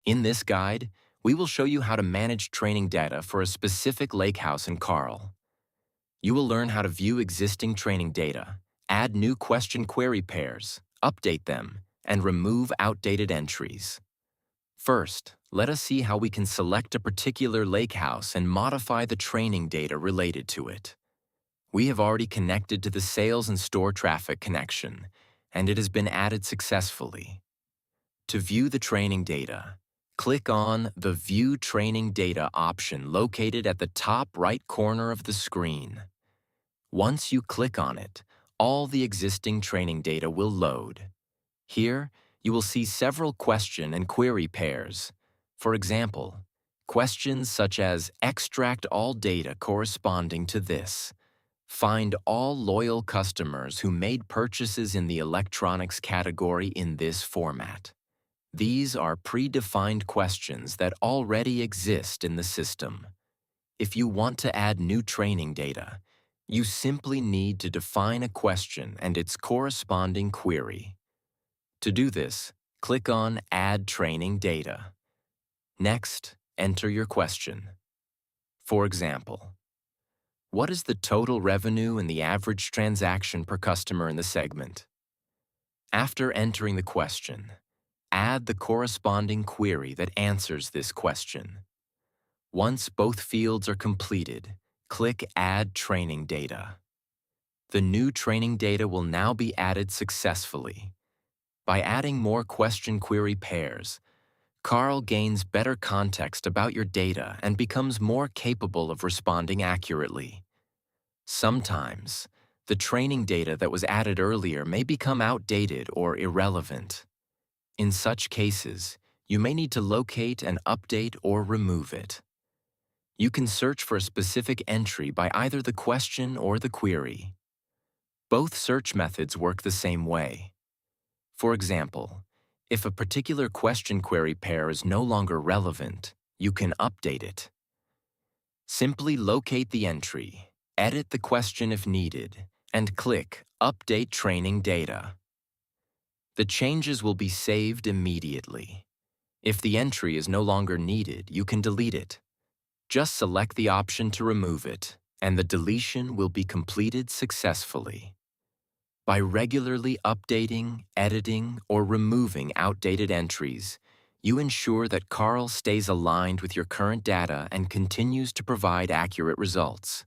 In this guide, we will show you how to manage training data for a specific lakehouse in Karl. You will learn how to view existing training data, add new question query pairs, update them, and remove outdated entries. First, let us see how we can select a particular lakehouse and modify the training data related to it. We have already connected to the sales and store traffic connection, and it has been added successfully. To view the training data, click on the View Training Data option located at the top right corner of the screen. Once you click on it, all the existing training data will load. Here, you will see several question and query pairs. For example, questions such as extract all data corresponding to this, find all loyal customers who made purchases in the electronics category in this format. These are predefined questions that already exist in the system. If you want to add new training data, you simply need to define a question and its corresponding query. To do this, click on Add Training Data. Next, enter your question. For example, what is the total revenue and the average transaction per customer in the segment? After entering the question, add the corresponding query that answers this question. Once both fields are completed, click Add Training Data. The new training data will now be added successfully. By adding more question query pairs, Karl gains better context about your data and becomes more capable of responding accurately. Sometimes, the training data that was added earlier may become outdated or irrelevant. In such cases, you may need to locate and update or remove it. You can search for a specific entry by either the question or the query. Both search methods work the same way. For example, if a particular question query pair is no longer relevant, you can update it. Simply locate the entry, edit the question if needed, and click Update Training Data. The changes will be saved immediately. If the entry is no longer needed, you can delete it. Just select the option to remove it, and the deletion will be completed successfully. By regularly updating, editing, or removing outdated entries, you ensure that Karl stays aligned with your current data and continues to provide accurate results.